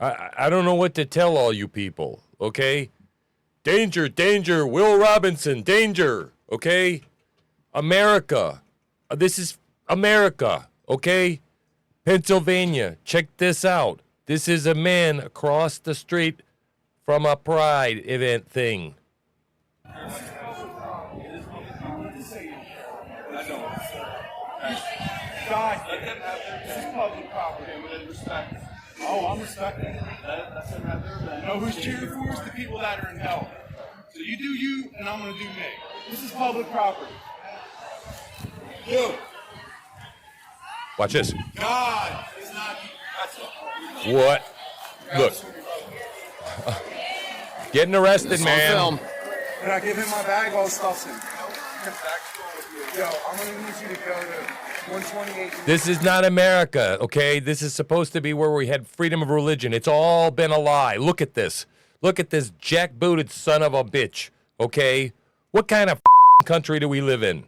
I don't know what to tell all you people, okay? Danger, danger, Will Robinson, danger, okay? America. This is America, okay? Pennsylvania, check this out. This is a man across the street from a pride event thing. Guys, this is public property. Oh, I'm respecting it. You know who's cheering for us? The people that are in hell. So you do you, and I'm going to do me. This is public property. You. Watch this. God is not. What? Look. Getting arrested, man. Film. Can I give him my bag? All stuff's in. Yo, I'm going to need you to go to 128. This is not America, okay? This is supposed to be where we had freedom of religion. It's all been a lie. Look at this. Look at this jackbooted son of a bitch, okay? What kind of country do we live in?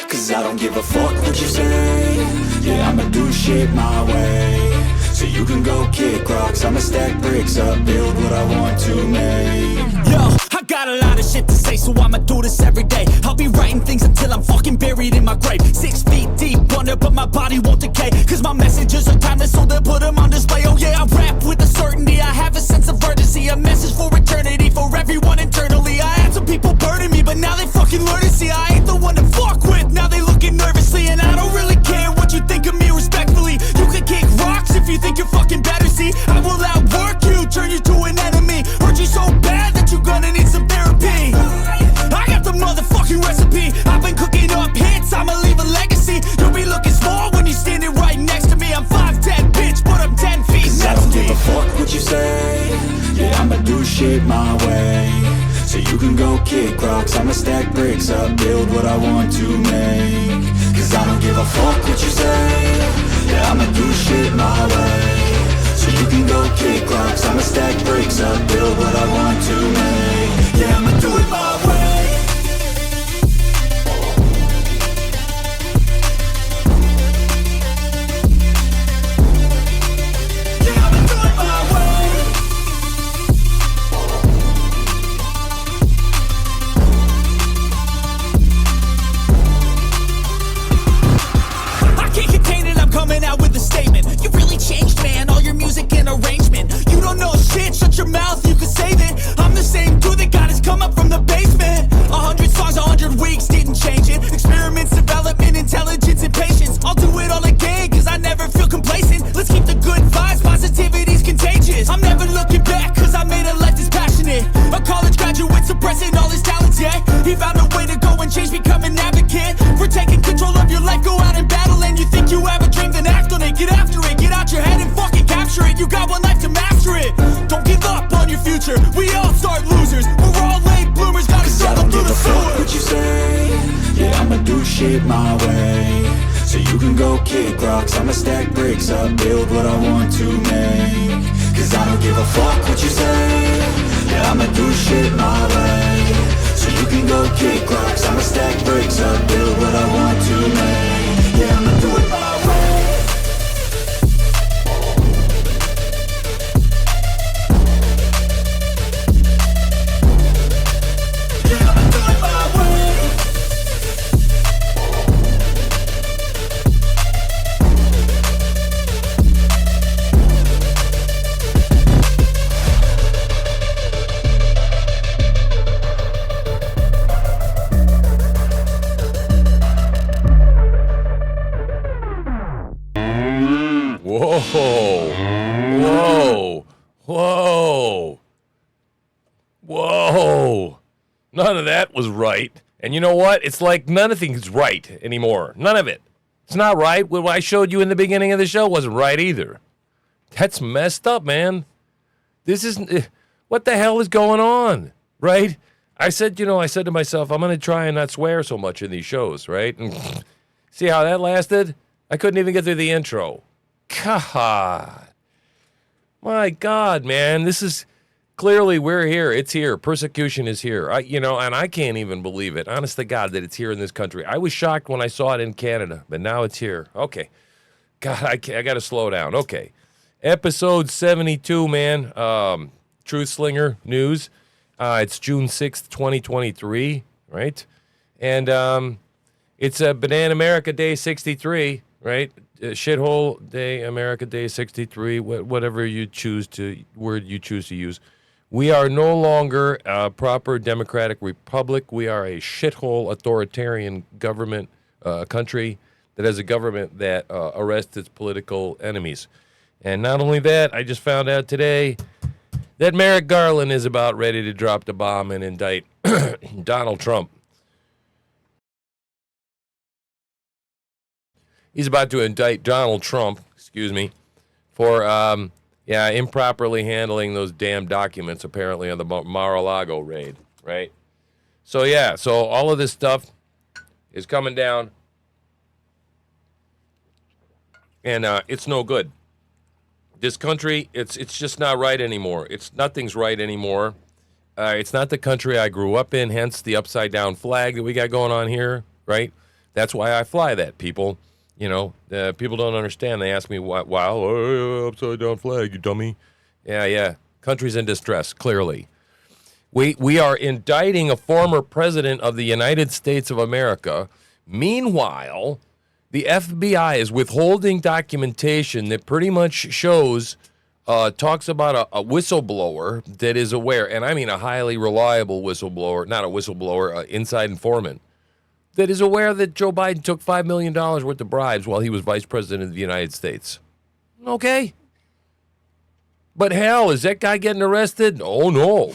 Cause I don't give a fuck what you say. Yeah, I'ma do shit my way. So you can go kick rocks, I'ma stack bricks up, build what I want to make. Yo, I got a lot of shit to say, so I'ma do this every day. I'll be writing things until I'm fucking buried in my grave. 6 feet deep under, but my body won't decay. Cause my messages are timeless, so they'll put them on display. Oh yeah, I rap with a certainty, I have a sense of urgency. A message for eternity, for everyone internally. I had some people burning me, but now they fucking learn to see I ain't the one to fuck with, now they looking nervously. And I don't really care what you think of me respectfully. You can kick rocks if you think you're fucking better, see. I will outwork you, turn you to an enemy. Hurt you so bad that you're gonna need some therapy. I got the motherfucking recipe. I've been cooking up hits, I'ma leave a legacy. You'll be looking small when you're standing right next to me. I'm 5'10", bitch, but I'm 10 feet next to me. I don't give a fuck what you say. Yeah, I'ma do shit my way. So you can go kick rocks, I'ma stack bricks up, build what I want to make. Cause I don't give a fuck what you say. Yeah, I'ma do shit my way. So you can go kick rocks, I'ma stack bricks up, build what I want to make. Yeah, I'ma do it my way. Yeah, I'ma do it my way. I can't contain it, I'm coming out with a statement. You really changed, man, all your music and arrangement. You don't know shit, shut your mouth, you can save it. I'm the same dude that got his come up from the basement. 100 songs, 100 weeks, didn't change it. Experiments, development, intelligence, and patience. I'll do it all again, cause I never feel complacent. Let's keep the good vibes, positivity's contagious. I'm never looking back, cause I made a life that's passionate. A college graduate suppressing all his talents, yeah. He found a way to go and change, become an advocate. For taking control of your life, go out and battle. And you think you have a dream, then act on it. Get after it, get out your head and fucking capture it. You got one life to master it. Don't give up on your future, we all start losers. We're all late bloomers, gotta struggle through the Fuck what sewer. you say. Yeah, I'ma do shit my way. So you can go kick rocks, I'ma stack bricks up, build what I want to make. Cause I don't give a fuck what you say. Yeah, I'ma do shit my way. So you can go kick rocks, I'ma stack bricks up, build what I want to make. Yeah, I'ma do it my way. Yeah, I'ma do it my way. Whoa. Whoa. Whoa. Whoa. None of that was right. And you know what? It's like none of things right anymore. None of it. It's not right. What I showed you in the beginning of the show wasn't right either. That's messed up, man. This is what the hell is going on, right? I said to myself, I'm going to try and not swear so much in these shows, right? And see how that lasted? I couldn't even get through the intro. God. My God, man. This is clearly we're here. It's here. Persecution is here. And I can't even believe it. Honest to God, that it's here in this country. I was shocked when I saw it in Canada, but now it's here. Okay. God, I got to slow down. Okay. Episode 72, man. TruthSlinger News. It's June 6th, 2023, right? And it's a Banana America Day 63, right? Shithole Day, America Day 63, whatever you choose to, word you choose to use. We are no longer a proper democratic republic. We are a shithole authoritarian government country that has a government that arrests its political enemies. And not only that, I just found out today that Merrick Garland is about ready to drop the bomb and indict Donald Trump. He's about to indict Donald Trump, for improperly handling those damn documents apparently on the Mar-a-Lago raid, right? So all of this stuff is coming down, and it's no good. This country, it's just not right anymore. Nothing's right anymore. It's not the country I grew up in, hence the upside down flag that we got going on here, right? That's why I fly that, people. People don't understand. They ask me, wow, upside down flag, you dummy. Yeah. Country's in distress, clearly. We are indicting a former president of the United States of America. Meanwhile, the FBI is withholding documentation that pretty much shows, talks about a whistleblower that is aware, and I mean a highly reliable whistleblower, not a whistleblower, inside informant, that is aware that Joe Biden took $5 million worth of bribes while he was vice president of the United States. Okay. But hell, is that guy getting arrested? Oh, no.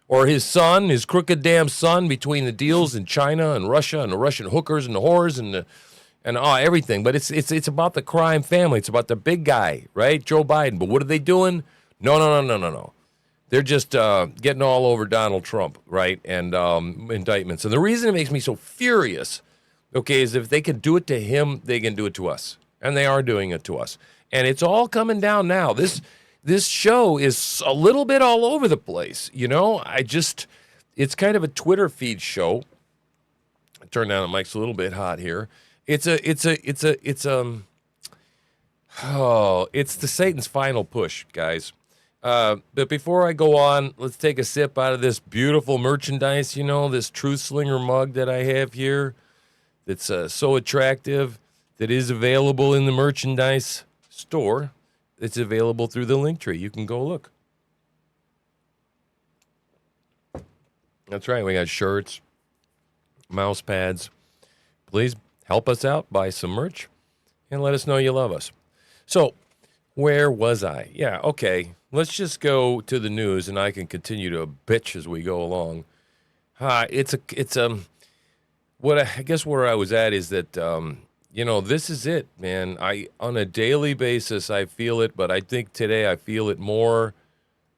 Or his son, his crooked damn son, between the deals in China and Russia and the Russian hookers and the whores and everything. But it's about the crime family. It's about the big guy, right? Joe Biden. But what are they doing? No. They're just getting all over Donald Trump, right, and indictments. And the reason it makes me so furious, okay, is if they can do it to him, they can do it to us. And they are doing it to us. And it's all coming down now. This show is a little bit all over the place, it's kind of a Twitter feed show. Turn down the mic's a little bit hot here. It's the Satan's final push, guys. But before I go on, let's take a sip out of this beautiful merchandise, this TruthSlinger mug that I have here that's so attractive, that is available in the merchandise store. It's available through the link tree. You can go look. That's right. We got shirts, mouse pads. Please help us out, buy some merch, and let us know you love us. So, where was I? Yeah, okay. Let's just go to the news, and I can continue to bitch as we go along. I guess where I was at is that, this is it, man. On a daily basis, I feel it, but I think today I feel it more,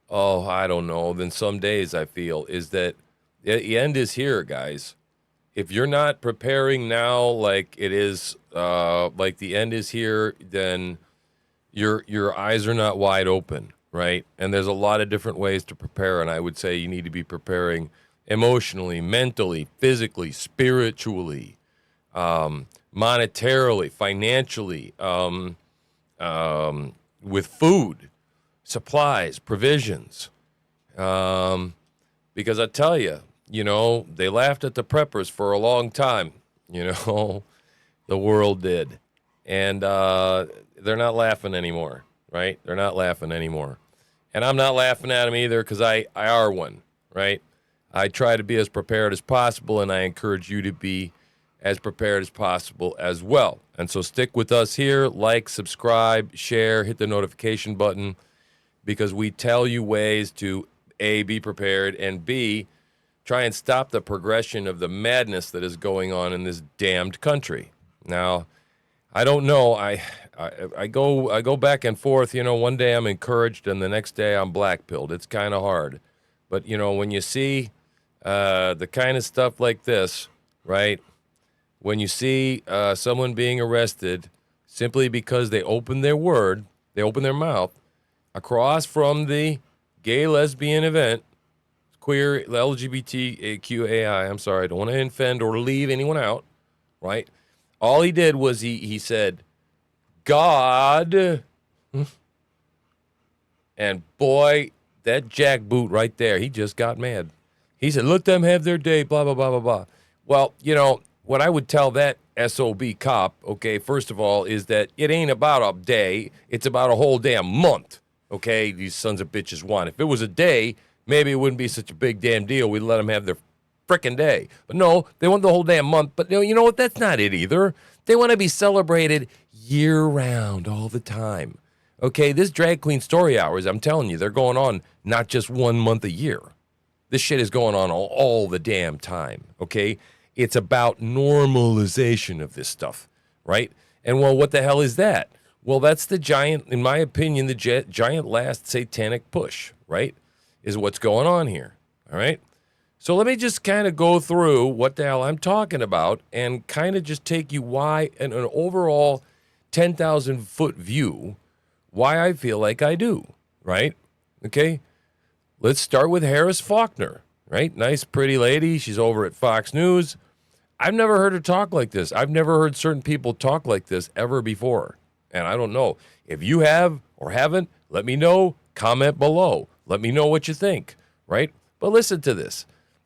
I don't know, than some days I feel, is that the end is here, guys. If you're not preparing now like it is, like the end is here, then your eyes are not wide open. Right? And there's a lot of different ways to prepare, and I would say you need to be preparing emotionally, mentally, physically, spiritually, monetarily, financially, with food, supplies, provisions. Because I tell you, they laughed at the preppers for a long time, the world did. And they're not laughing anymore. Right? They're not laughing anymore. And I'm not laughing at them either because I are one, right? I try to be as prepared as possible, and I encourage you to be as prepared as possible as well. And so stick with us here, like, subscribe, share, hit the notification button, because we tell you ways to, A, be prepared, and B, try and stop the progression of the madness that is going on in this damned country. Now, I don't know. I go back and forth. One day I'm encouraged, and the next day I'm black-pilled. It's kind of hard. But, when you see the kind of stuff like this, right, when you see someone being arrested simply because they opened their mouth across from the gay lesbian event, queer LGBTQAI. I'm sorry, I don't want to offend or leave anyone out, right? All he did was he said, God, and boy, that jackboot right there, he just got mad. He said, let them have their day, blah, blah, blah, blah, blah. Well, you know, what I would tell that SOB cop, okay, first of all, is that it ain't about a day. It's about a whole damn month, okay, these sons of bitches want. If it was a day, maybe it wouldn't be such a big damn deal. We'd let them have their frickin' day. But no, they want the whole damn month. But you know what? That's not it either. They want to be celebrated year-round all the time. Okay, this drag queen story hours, I'm telling you, they're going on not just 1 month a year. This shit is going on all the damn time, okay? It's about normalization of this stuff, right? And, well, what the hell is that? Well, that's the giant, in my opinion, the giant last satanic push, right, is what's going on here, all right? So let me just kind of go through what the hell I'm talking about and kind of just take you why, an overall 10,000-foot view, why I feel like I do, right? Okay? Let's start with Harris Faulkner, right? Nice, pretty lady. She's over at Fox News. I've never heard her talk like this. I've never heard certain people talk like this ever before. And I don't know. If you have or haven't, let me know. Comment below. Let me know what you think, right? But listen to this.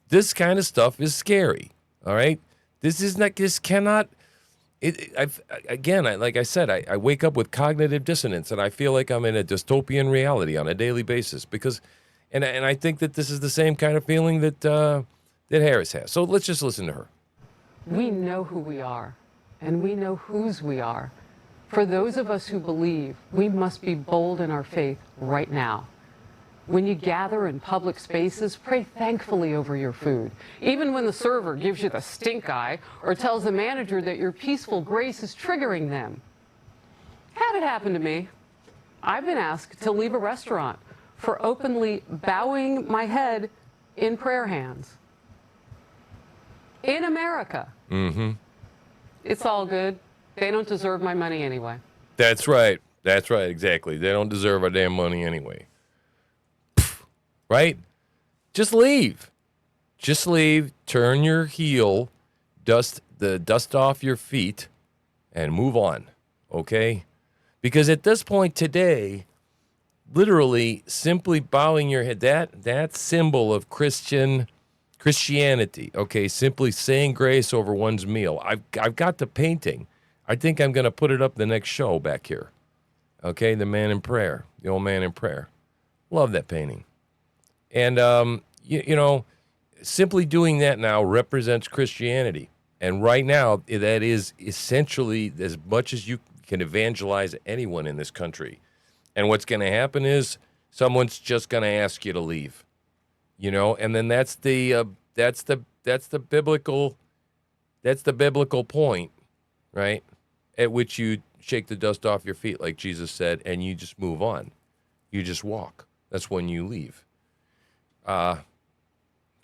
This kind of stuff is scary, all right? This cannot... like I said, I wake up with cognitive dissonance, and I feel like I'm in a dystopian reality on a daily basis because, and I think that this is the same kind of feeling that that Harris has. So let's just listen to her. We know who we are, and we know whose we are. For those of us who believe, we must be bold in our faith right now. When you gather in public spaces, pray thankfully over your food. Even when the server gives you the stink eye or tells the manager that your peaceful grace is triggering them. Had it happen to me. I've been asked to leave a restaurant for openly bowing my head in prayer hands. In America. Mm-hmm. It's all good. They don't deserve my money anyway. That's right. That's right, exactly. They don't deserve our damn money anyway. Right? Just leave. Just leave. Turn your heel. Dust the dust off your feet and move on. Okay? Because at this point today, literally simply bowing your head, that symbol of Christianity, okay, simply saying grace over one's meal. I've got the painting. I think I'm going to put it up the next show back here. Okay, the man in prayer, the old man in prayer. Love that painting. And, you know, simply doing that now represents Christianity. And right now, that is essentially as much as you can evangelize anyone in this country. And what's going to happen is someone's just going to ask you to leave, you know. And then that's the biblical point, right? At which you shake the dust off your feet, like Jesus said, and you just move on. You just walk. That's when you leave.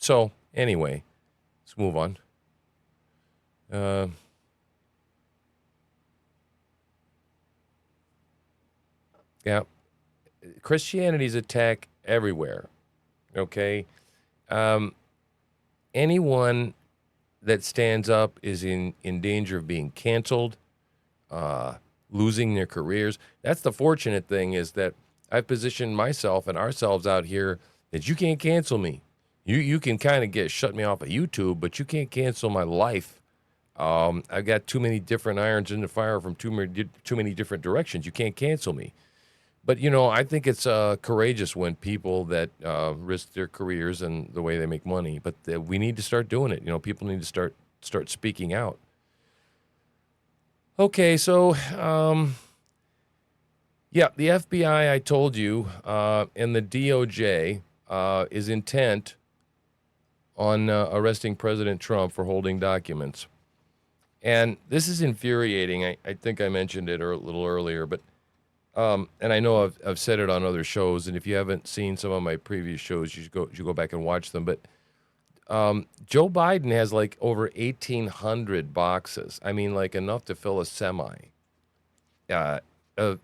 So anyway, let's move on. Yeah, Christianity's attack everywhere. Okay, anyone that stands up is in danger of being canceled, losing their careers. That's the fortunate thing, is that I've positioned myself and ourselves out here that you can't cancel me. You can kind of shut me off of YouTube, but you can't cancel my life. I've got too many different irons in the fire from too many different directions. You can't cancel me. But, you know, I think it's courageous when people that risk their careers and the way they make money. But we need to start doing it. You know, people need to start speaking out. Okay, so, yeah, the FBI, I told you, and the DOJ is intent on arresting President Trump for holding documents. And this is infuriating. I think I mentioned it a little earlier, but and I know I've said it on other shows, and if you haven't seen some of my previous shows, you should go back and watch them. But Joe Biden has like over 1,800 boxes. I mean, like enough to fill a semi.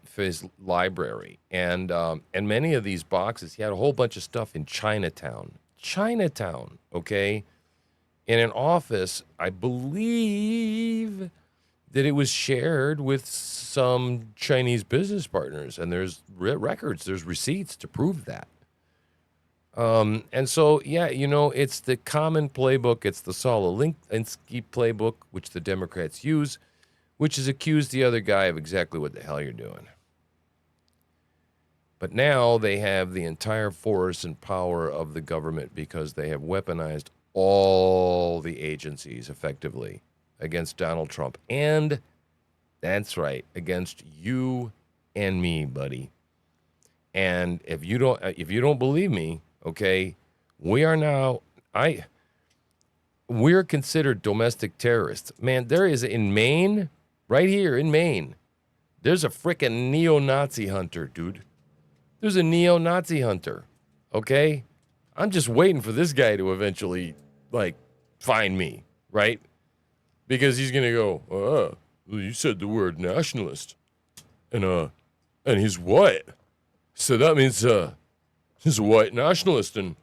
for his library, and many of these boxes, he had a whole bunch of stuff in Chinatown. Chinatown, okay, in an office, I believe that it was shared with some Chinese business partners, and there's records, there's receipts to prove that. And so, yeah, it's the common playbook. It's the Saul Alinsky playbook, which the Democrats use, which is accuse the other guy of exactly what the hell you're doing. But now they have the entire force and power of the government because they have weaponized all the agencies effectively against Donald Trump. And that's right, against you and me, buddy. And if you don't believe me, okay, we're considered domestic terrorists. Man, there is in Maine, right here in Maine, there's a frickin' neo-Nazi hunter, dude. There's a neo-Nazi hunter, okay? I'm just waiting for this guy to eventually, find me, right? Because he's gonna go, well, you said the word nationalist, and he's white. So that means, he's a white nationalist, and,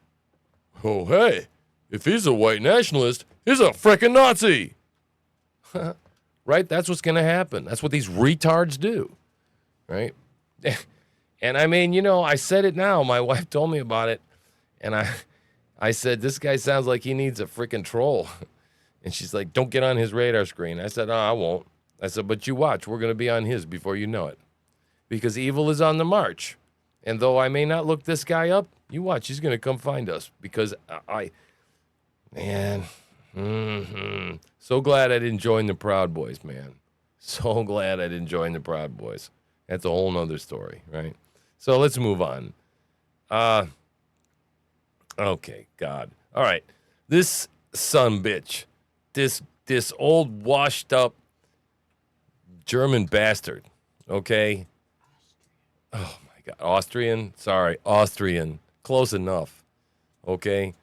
oh, hey, if he's a white nationalist, he's a frickin' Nazi. Right? That's what's going to happen. That's what these retards do. Right? And I mean, I said it now. My wife told me about it, and I said, this guy sounds like he needs a frickin' troll. And she's like, don't get on his radar screen. I said, I won't. I said, but you watch. We're going to be on his before you know it. Because evil is on the march. And though I may not look this guy up, you watch, he's going to come find us. Because so glad I didn't join the Proud Boys, man. So glad I didn't join the Proud Boys. That's a whole nother story, right? So let's move on. Okay, God. All right. This sumbitch, this old washed up German bastard, okay? Oh, God, Austrian? Sorry, Austrian. Close enough. Okay?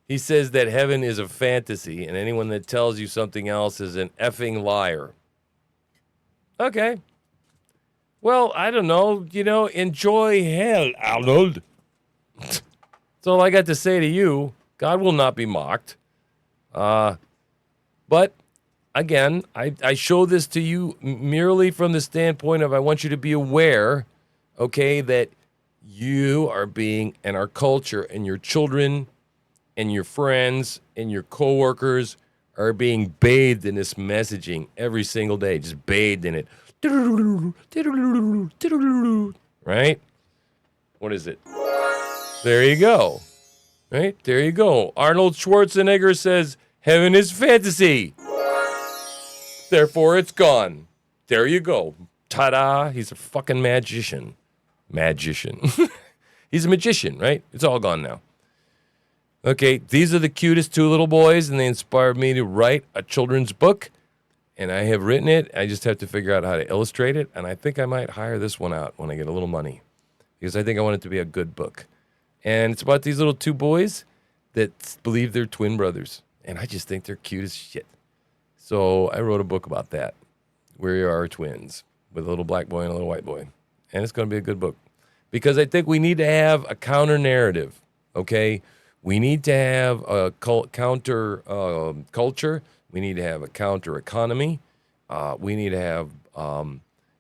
He says that heaven is a fantasy, and anyone that tells you something else is an effing liar. Okay. Well, I don't know. Enjoy hell, Arnold. That's all I got to say to you. God will not be mocked. But, again, I show this to you merely from the standpoint of I want you to be aware, okay, that you are being, and our culture, and your children, and your friends, and your coworkers are being bathed in this messaging every single day, just bathed in it. Right? What is it? There you go. Right? There you go. Arnold Schwarzenegger says, heaven is fantasy. Therefore, it's gone. There you go. Ta-da. He's a fucking magician. He's a magician, right? It's all gone now. Okay, these are the cutest two little boys, and they inspired me to write a children's book, and I have written it. I just have to figure out how to illustrate it, and I think I might hire this one out when I get a little money, because I think I want it to be a good book. And it's about these little two boys that believe they're twin brothers, and I just think they're cute as shit. So I wrote a book about that. We are twins, with a little black boy and a little white boy, and it's going to be a good book, because I think we need to have a counter narrative, okay? We need to have a counter culture. We need to have a counter economy. We need to have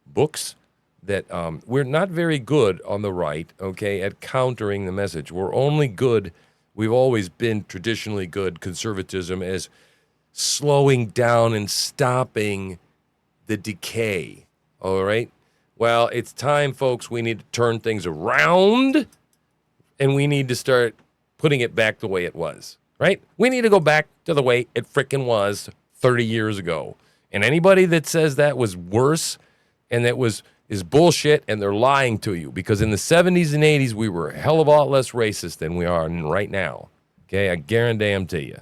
books that we're not very good on the right, okay, at countering the message. We're only good, we've always been traditionally good, conservatism, as slowing down and stopping the decay, all right? Well, it's time, folks. We need to turn things around, and we need to start putting it back the way it was, right? We need to go back to the way it frickin' was 30 years ago. And anybody that says that was worse and that is bullshit, and they're lying to you, because in the 70s and 80s, we were a hell of a lot less racist than we are right now. Okay, I guarantee you.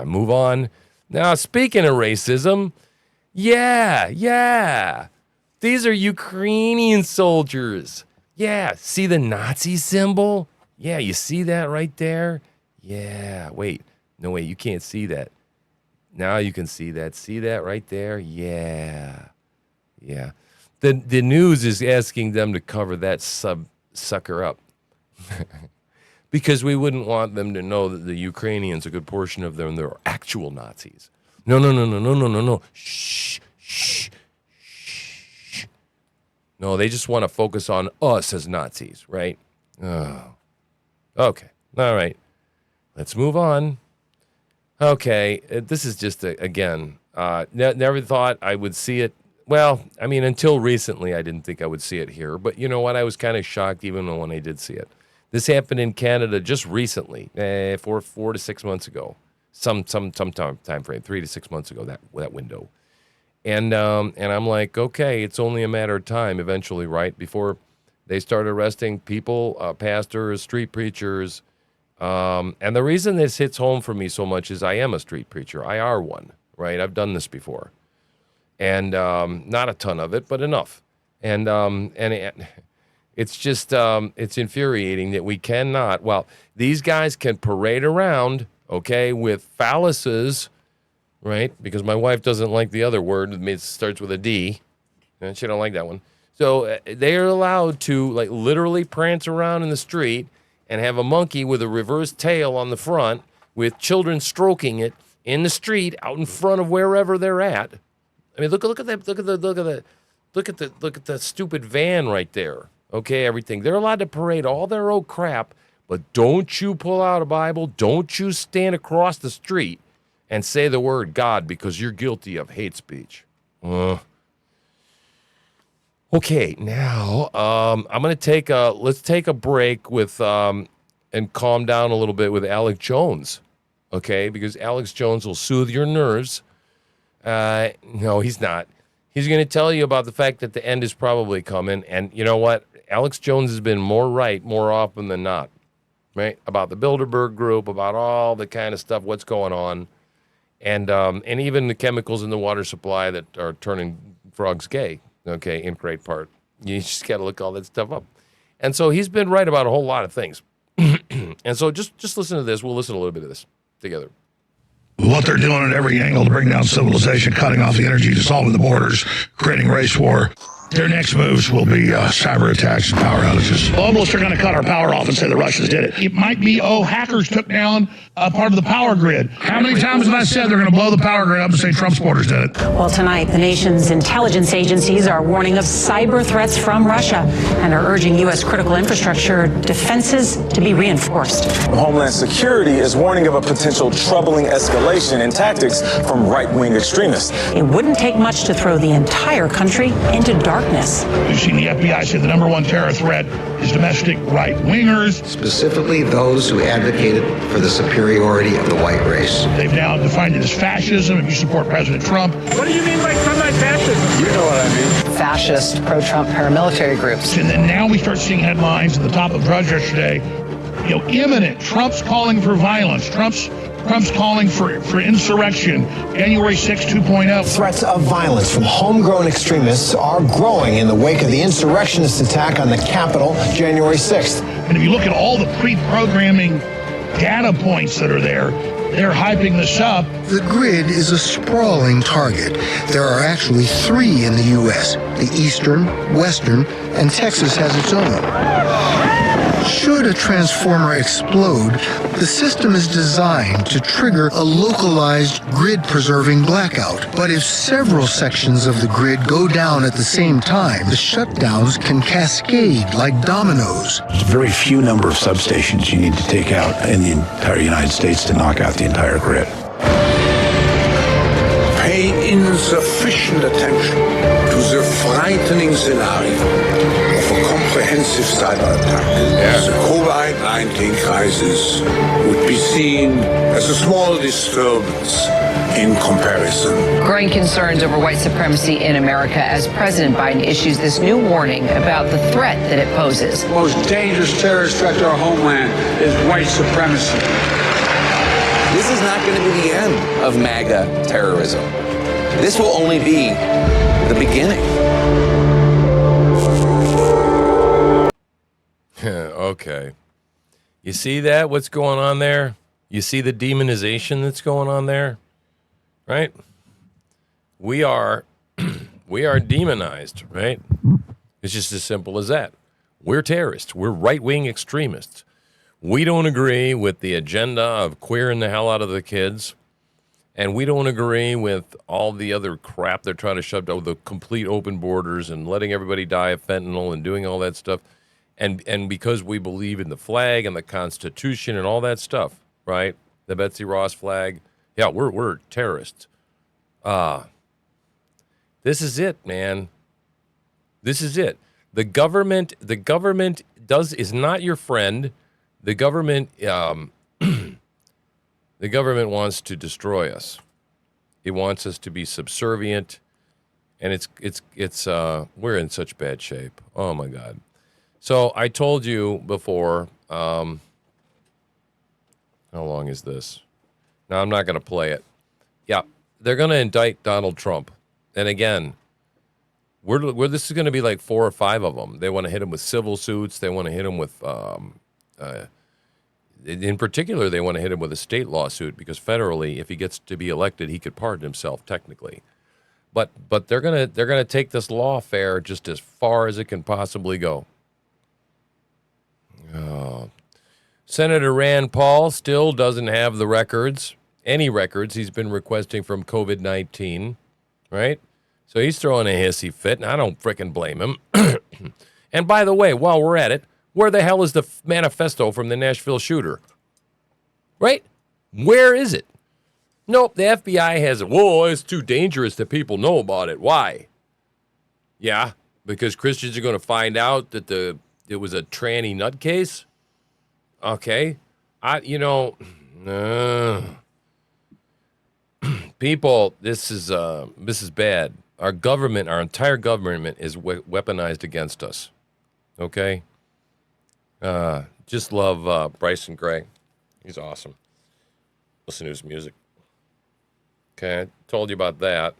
Move on. Now, speaking of racism, yeah. These are Ukrainian soldiers. Yeah, see the Nazi symbol? Yeah, you see that right there? Yeah, wait. No, wait, you can't see that. Now you can see that. See that right there? Yeah. The news is asking them to cover that sucker up. Because we wouldn't want them to know that the Ukrainians, a good portion of them, they're actual Nazis. No. Shh. No, they just want to focus on us as Nazis, right? Oh. Okay. All right. Let's move on. Okay. This is just, again, never thought I would see it. Well, I mean, until recently, I didn't think I would see it here. But you know what? I was kind of shocked even when I did see it. This happened in Canada just recently, 4 to 6 months ago, some time frame, 3 to 6 months ago, that window, and I'm like, okay, it's only a matter of time eventually, right, before they start arresting people, pastors, street preachers, and the reason this hits home for me so much is I am a street preacher. I are one, right? I've done this before, and not a ton of it, but enough, and it's just, it's infuriating that we cannot, well, these guys can parade around, okay, with phalluses, right? Because my wife doesn't like the other word. It starts with a D, and she don't like that one. So they are allowed to, like, literally prance around in the street and have a monkey with a reversed tail on the front with children stroking it in the street out in front of wherever they're at. I mean, look at the stupid van right there. Okay, everything. They're allowed to parade all their old crap, but don't you pull out a Bible. Don't you stand across the street and say the word God because you're guilty of hate speech. Okay, now I'm going to let's take a break with, and calm down a little bit with Alex Jones. Okay, because Alex Jones will soothe your nerves. No, he's not. He's going to tell you about the fact that the end is probably coming. And you know what? Alex Jones has been more right more often than not, right? About the Bilderberg Group, about all the kind of stuff, what's going on, and even the chemicals in the water supply that are turning frogs gay, okay, in great part. You just got to look all that stuff up. And so he's been right about a whole lot of things. And so just listen to this. We'll listen to a little bit of this together. What they're doing at every angle to bring down civilization, cutting off the energy, dissolving the borders, creating race war. Their next moves will be cyber attacks and power outages. Globalists are going to cut our power off and say the Russians did it. It might be, hackers took down part of the power grid. How many times have I said they're going to blow the power grid up and say Trump supporters did it? Well, tonight, the nation's intelligence agencies are warning of cyber threats from Russia and are urging U.S. critical infrastructure defenses to be reinforced. Homeland Security is warning of a potential troubling escalation in tactics from right-wing extremists. It wouldn't take much to throw the entire country into darkness. We've seen the FBI say the number one terror threat is domestic right-wingers. Specifically those who advocated for the superiority of the white race. They've now defined it as fascism if you support President Trump. What do you mean by semi-fascism? You know what I mean. Fascist, pro-Trump paramilitary groups. And then now we start seeing headlines at the top of Drudge yesterday, imminent. Trump's calling for violence. Trump's calling for insurrection. January 6, 2.0. Threats of violence from homegrown extremists are growing in the wake of the insurrectionist attack on the Capitol January 6th. And if you look at all the pre-programming data points that are there, they're hyping this up. The grid is a sprawling target. There are actually 3 in the U.S. The Eastern, Western, and Texas has its own. Should a transformer explode, the system is designed to trigger a localized grid-preserving blackout. But if several sections of the grid go down at the same time, the shutdowns can cascade like dominoes. There's a very few number of substations you need to take out in the entire United States to knock out the entire grid. Pay insufficient attention to the frightening scenario of a comprehensive cyber attack. The COVID-19 crisis would be seen as a small disturbance in comparison. Growing concerns over white supremacy in America as President Biden issues this new warning about the threat that it poses. The most dangerous terrorist threat to our homeland is white supremacy. This is not going to be the end of MAGA terrorism. This will only be the beginning. Okay. You see that? What's going on there? You see the demonization that's going on there? Right? We are We are demonized, right? It's just as simple as that. We're terrorists. We're right-wing extremists. We don't agree with the agenda of queering the hell out of the kids, and we don't agree with all the other crap they're trying to shove down, the complete open borders and letting everybody die of fentanyl and doing all that stuff. And because we believe in the flag and the Constitution and all that stuff, right? The Betsy Ross flag. Yeah, we're terrorists. This is it, man. This is it. The government is not your friend. The government the government wants to destroy us. It wants us to be subservient, and it's we're in such bad shape. Oh my God. So I told you before, how long is this? No, I'm not going to play it. Yeah, they're going to indict Donald Trump. And again, this is going to be like 4 or 5 of them. They want to hit him with civil suits. They want to hit him with, in particular, they want to hit him with a state lawsuit because federally, if he gets to be elected, he could pardon himself technically. But they're gonna take this lawfare just as far as it can possibly go. Oh. Senator Rand Paul still doesn't have the records, any records he's been requesting from COVID-19, right? So he's throwing a hissy fit, and I don't frickin' blame him. And by the way, while we're at it, where the hell is the manifesto from the Nashville shooter? Right? Where is it? Nope, the FBI has it. Whoa, it's too dangerous that people know about it. Why? Yeah, because Christians are going to find out that it was a tranny nutcase? Okay. People, this is bad. Our government, our entire government is weaponized against us. Okay? Just love Bryson Gray. He's awesome. Listen to his music. Okay, I told you about that.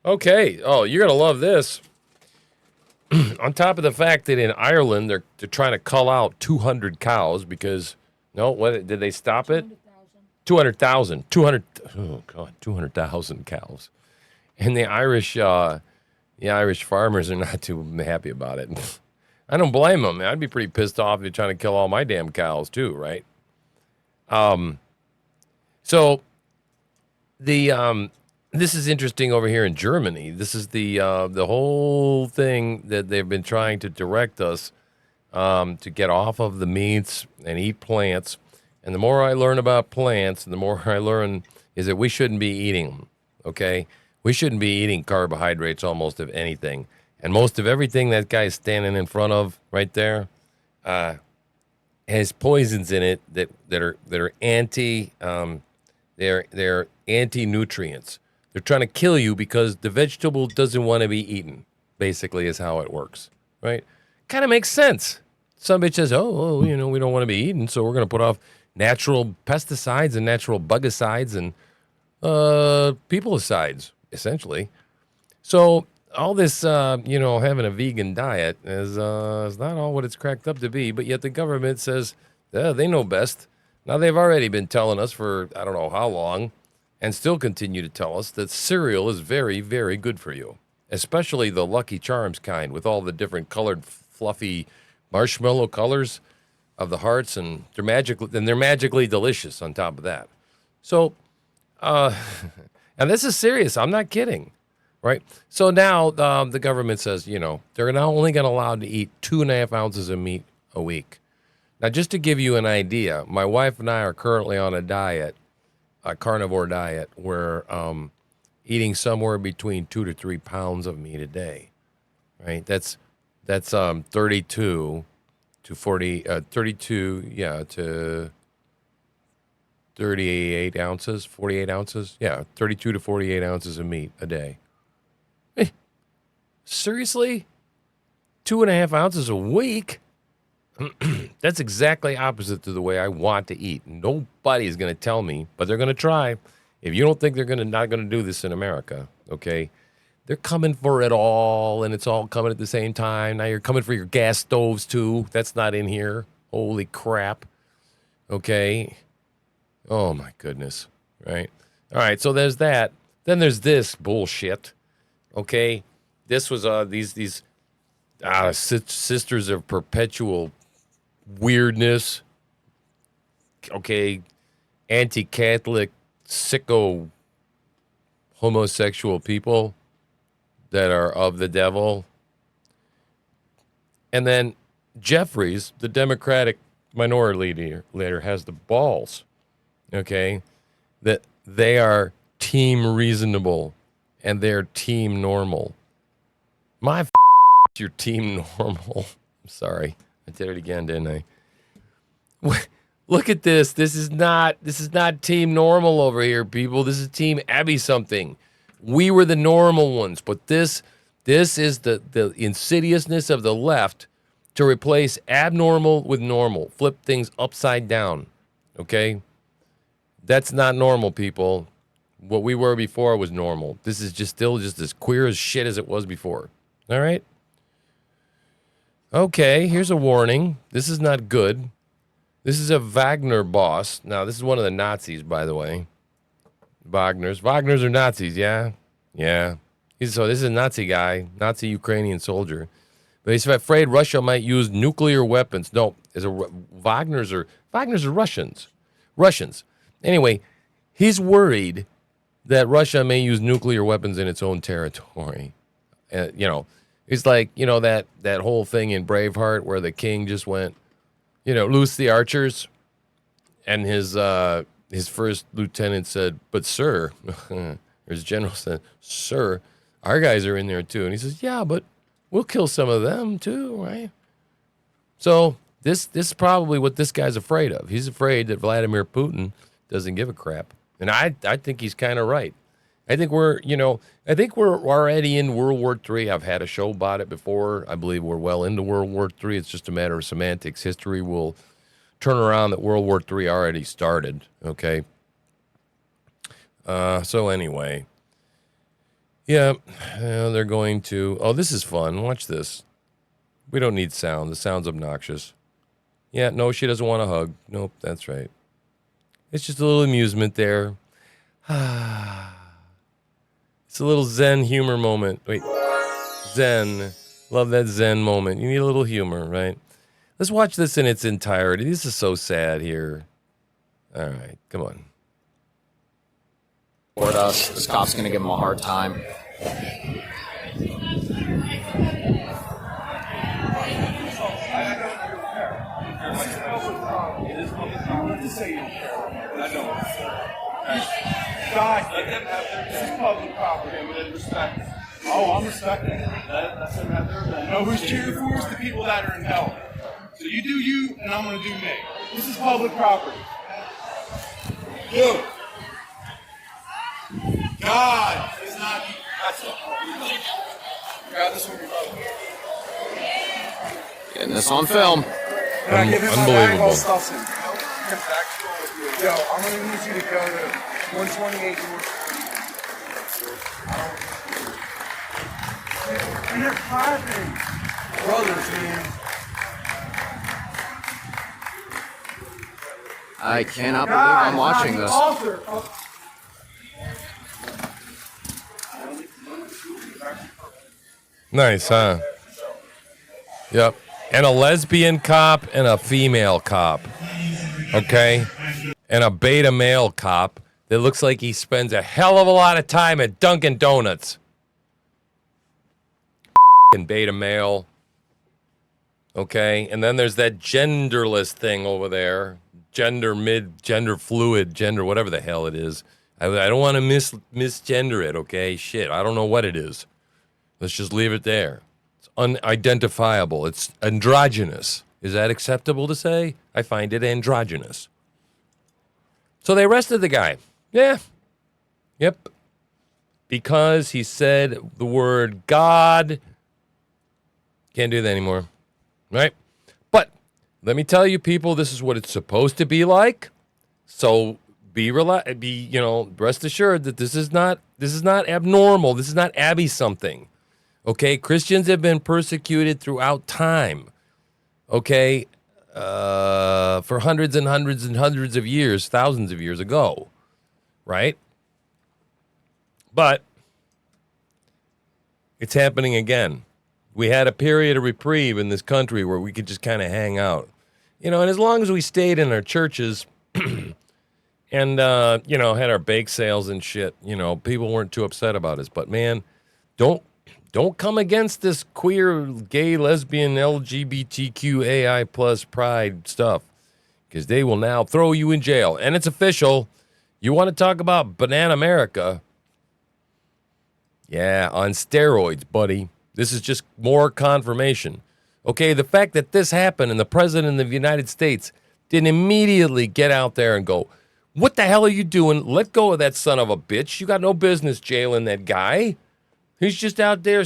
Okay. Oh, you're going to love this. On top of the fact that in Ireland, they're trying to cull out 200 cows because, did they stop it? 200,000. 200,000 cows. And the Irish farmers are not too happy about it. I don't blame them. I'd be pretty pissed off if you're trying to kill all my damn cows too, right? So this is interesting over here in Germany. This is the whole thing that they've been trying to direct us to get off of the meats and eat plants. And the more I learn about plants, and the more I learn is that we shouldn't be eating them. Okay, we shouldn't be eating carbohydrates almost of anything. And most of everything that guy's standing in front of right there has poisons in it that are they're anti-nutrients. They're trying to kill you because the vegetable doesn't want to be eaten. Basically, is how it works, right? Kind of makes sense. Some bitch says, "Oh, we don't want to be eaten, so we're going to put off natural pesticides and natural bugicides and peoplicides, essentially." So all this, having a vegan diet is not all what it's cracked up to be, but yet the government says they know best. Now, they've already been telling us for I don't know how long and still continue to tell us that cereal is very, very good for you, especially the Lucky Charms kind with all the different colored, fluffy marshmallow colors of the hearts, and they're magically delicious on top of that. So, and this is serious. I'm not kidding. Right. So now the government says, they're now only going to allow to eat 2.5 ounces of meat a week. Now, just to give you an idea, my wife and I are currently on a diet, a carnivore diet, where eating somewhere between 2 to 3 pounds of meat a day. Right. That's 32 to 40, 32, to 38 ounces, 48 ounces. Yeah, 32 to 48 ounces of meat a day. Seriously? 2.5 ounces a week? That's exactly opposite to the way I want to eat. Nobody is going to tell me, but they're going to try. If you don't think they're not going to do this in America, okay, they're coming for it all, and it's all coming at the same time. Now you're coming for your gas stoves, too. That's not in here. Holy crap. Okay. Oh, my goodness. Right? All right, so there's that. Then there's this bullshit. Okay, this was these sisters of perpetual weirdness. Okay, anti-Catholic, sicko, homosexual people that are of the devil. And then Jeffries, the Democratic minority leader, has the balls, okay, that they are team reasonable and they're team normal. Your team normal. I'm sorry. I did it again, didn't I? Look at this. This is not team normal over here, people. This is team Abby something. We were the normal ones, but this is the insidiousness of the left to replace abnormal with normal. Flip things upside down. Okay? That's not normal, people. What we were before was normal. This is still as queer as shit as it was before. All right? Okay, here's a warning. This is not good. This is a Wagner boss. Now, this is one of the Nazis, by the way. Wagners are Nazis, yeah? Yeah. So this is a Nazi guy, Nazi Ukrainian soldier. But he's afraid Russia might use nuclear weapons. No, Wagners are Russians. Anyway, he's worried that Russia may use nuclear weapons in its own territory. It's like, that whole thing in Braveheart where the king just went, loose the archers. And his first lieutenant said, but sir, or his general said, sir, our guys are in there too. And he says, yeah, but we'll kill some of them too, right? So this is probably what this guy's afraid of. He's afraid that Vladimir Putin doesn't give a crap. And I think he's kind of right. I think we're already in World War III. I've had a show about it before. I believe we're well into World War III. It's just a matter of semantics. History will turn around that World War III already started, okay? So anyway. Yeah, they're going to... Oh, this is fun. Watch this. We don't need sound. The sound's obnoxious. Yeah, no, she doesn't want a hug. Nope, that's right. It's just a little amusement there. It's a little Zen humor moment. Wait. Zen. Love that Zen moment. You need a little humor, right? Let's watch this in its entirety. This is so sad here. All right, come on. Toward us. This cop's going to give him a hard time. Guys, this is public property. I'm going to respect it. Oh, I'm respecting it. That's it right there. I know who's cheering for us, the people that are in hell. So you do you, and I'm going to do me. This is public property. You. God is not. That's it. God, this will be public. Getting this on film. Unbelievable. Yo, I'm going to need you to go to 128 and they're clapping. Brothers, man. I cannot believe I'm watching this. Nice, huh? Yep. And a lesbian cop and a female cop. Okay? And a beta male cop that looks like he spends a hell of a lot of time at Dunkin' Donuts. And beta male. Okay? And then there's that genderless thing over there. Gender fluid, gender, whatever the hell it is. I don't want to misgender it, okay? Shit, I don't know what it is. Let's just leave it there. It's unidentifiable. It's androgynous. Is that acceptable to say? I find it androgynous. So they arrested the guy. Yeah. Yep. Because he said the word God. Can't do that anymore. Right? But let me tell you, people, this is what it's supposed to be like. So rest assured that this is not abnormal. This is not Abby something. Okay? Christians have been persecuted throughout time. Okay? For hundreds and hundreds and hundreds of years, thousands of years ago, right? But It's happening again. We had a period of reprieve in this country where we could just kind of hang out. And as long as we stayed in our churches and, had our bake sales and shit, people weren't too upset about us. But, man, don't come against this queer, gay, lesbian, LGBTQAI plus pride stuff, because they will now throw you in jail. And it's official. You want to talk about Banana America? Yeah, on steroids, buddy. This is just more confirmation. Okay, the fact that this happened and the president of the United States didn't immediately get out there and go, what the hell are you doing? Let go of that son of a bitch. You got no business jailing that guy. He's just out there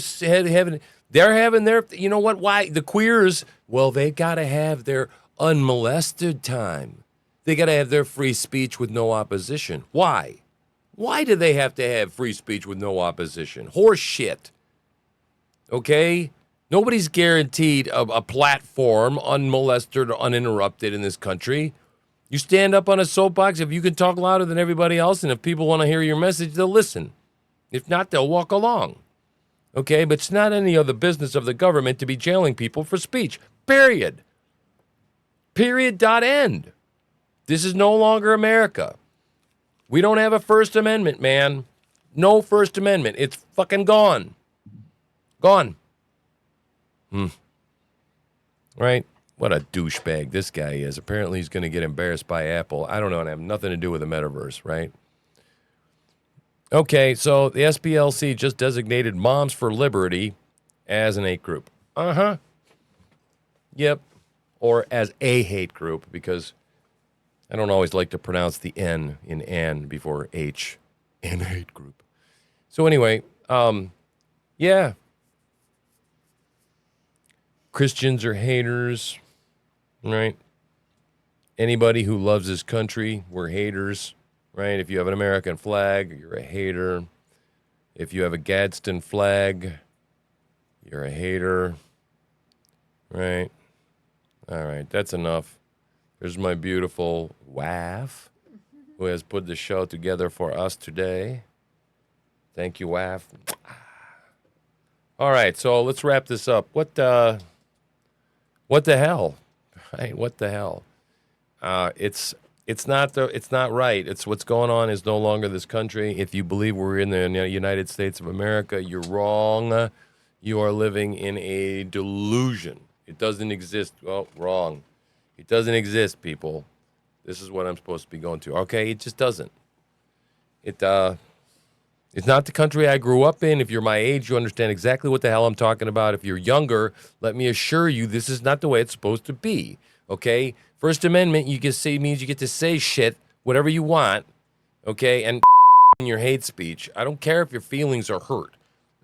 they're having their, you know what, why? The queers, well, they got to have their unmolested time. They got to have their free speech with no opposition. Why? Why do they have to have free speech with no opposition? Horse shit. Okay? Nobody's guaranteed a platform unmolested or uninterrupted in this country. You stand up on a soapbox, if you can talk louder than everybody else, and if people want to hear your message, they'll listen. If not, they'll walk along. Okay? But it's not any of the business of the government to be jailing people for speech. Period. Period. End. This is no longer America. We don't have a First Amendment, man. No First Amendment. It's fucking gone. Gone. Right? What a douchebag this guy is. Apparently he's going to get embarrassed by Apple. I don't know. And have nothing to do with the metaverse, right? Okay, so the SPLC just designated Moms for Liberty as an hate group. Uh-huh. Yep. Or as a hate group, because I don't always like to pronounce the N in "an" before H. An hate group. So anyway, yeah. Christians are haters, right? Anybody who loves this country, we're haters, right? If you have an American flag, you're a hater. If you have a Gadsden flag, you're a hater, right? All right, that's enough. There's my beautiful wife who has put the show together for us today. Thank you, wife. All right, so let's wrap this up. What the hell? Right? What the hell? It's not right. It's what's going on is no longer this country. If you believe we're in the United States of America, you're wrong. You are living in a delusion. It doesn't exist. Well, wrong. It doesn't exist, people. This is what I'm supposed to be going to. Okay, it just doesn't. It's not the country I grew up in. If you're my age, you understand exactly what the hell I'm talking about. If you're younger, let me assure you, this is not the way it's supposed to be. Okay? First Amendment, means you get to say shit, whatever you want, okay, and in your hate speech. I don't care if your feelings are hurt.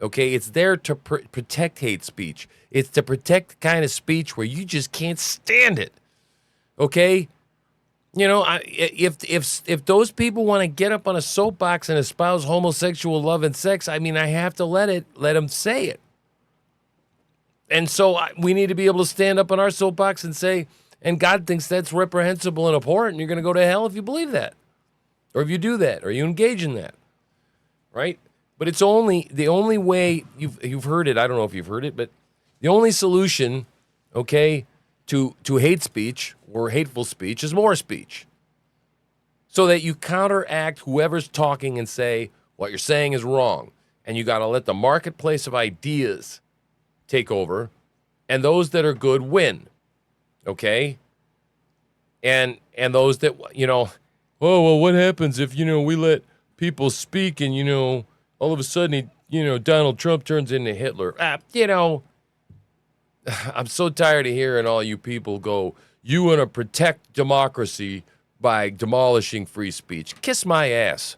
Okay? It's there to protect hate speech. It's to protect the kind of speech where you just can't stand it. Okay? If those people want to get up on a soapbox and espouse homosexual love and sex, I mean, I have to let them say it. And so we need to be able to stand up on our soapbox and say, and God thinks that's reprehensible and abhorrent, and you're going to go to hell if you believe that, or if you do that, or you engage in that, right? But it's the only way you've heard it. I don't know if you've heard it, but the only solution, okay, to hate speech or hateful speech is more speech. So that you counteract whoever's talking and say, what you're saying is wrong. And you got to let the marketplace of ideas take over. And those that are good win. Okay? And those that, oh, well, what happens if, we let people speak and, all of a sudden, Donald Trump turns into Hitler. I'm so tired of hearing all you people go, you want to protect democracy by demolishing free speech. Kiss my ass.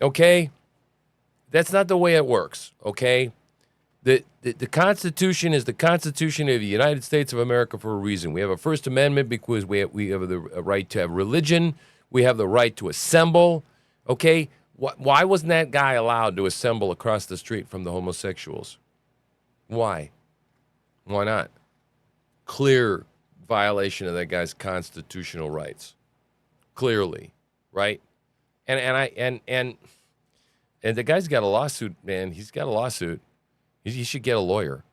Okay? That's not the way it works, okay? The Constitution is the Constitution of the United States of America for a reason. We have a First Amendment because we have the right to have religion. We have the right to assemble, okay? Why wasn't that guy allowed to assemble across the street from the homosexuals? Why? Why not? Clear violation of that guy's constitutional rights. Clearly, right? And the guy's got a lawsuit, man. He's got a lawsuit. He should get a lawyer.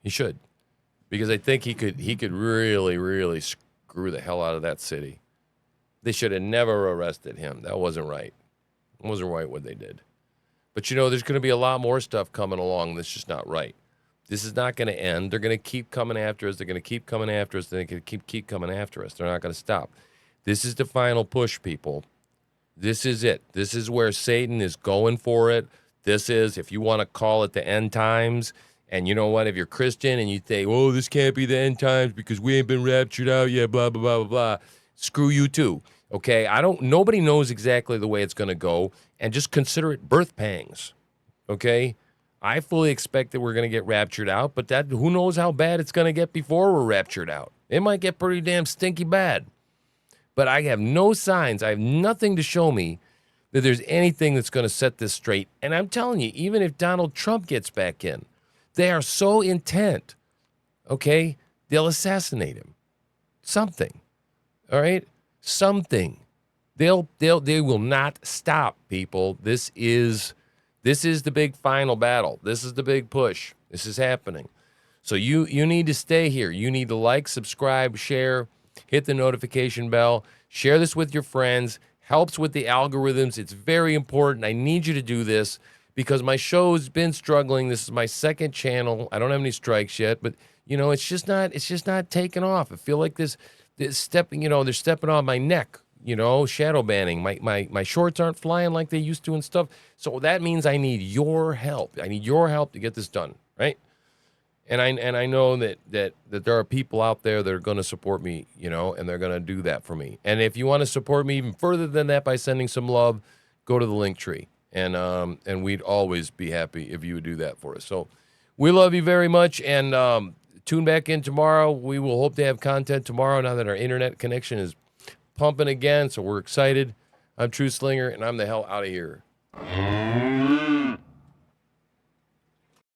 He should, because I think he could really, really screw the hell out of that city. They should have never arrested him. That wasn't right. It wasn't right what they did. But there's going to be a lot more stuff coming along that's just not right. This is not going to end. They're going to keep coming after us. They're going to keep coming after us. They're going to keep coming after us. They're not going to stop. This is the final push, people. This is it. This is where Satan is going for it. This is, if you want to call it the end times, and you know what, if you're Christian and you think, oh, this can't be the end times because we ain't been raptured out yet, blah, blah, blah, blah, blah, screw you too. Okay, nobody knows exactly the way it's going to go, and just consider it birth pangs. Okay, I fully expect that we're going to get raptured out, but who knows how bad it's going to get before we're raptured out. It might get pretty damn stinky bad. But I have no signs, I have nothing to show me that there's anything that's going to set this straight. And I'm telling you, even if Donald Trump gets back in, they are so intent, okay, they'll assassinate him. Something, all right? Something. They will not stop, people. This is the big final battle. This is the big push. This is happening. So you need to stay here. You need to like, subscribe, share, hit the notification bell, share this with your friends. Helps with the algorithms. It's very important. I need you to do this because my show's been struggling. This is my second channel. I don't have any strikes yet, but it's just not taking off. I feel like this stepping, they're stepping on my neck, shadow banning. My shorts aren't flying like they used to and stuff. So that means I need your help. I need your help to get this done, right? And I know that there are people out there that are going to support me, and they're going to do that for me. And if you want to support me even further than that by sending some love, go to the link tree. And we'd always be happy if you would do that for us. So we love you very much. And tune back in tomorrow. We will hope to have content tomorrow now that our internet connection is pumping again. So we're excited. I'm TruthSlinger, and I'm the hell out of here.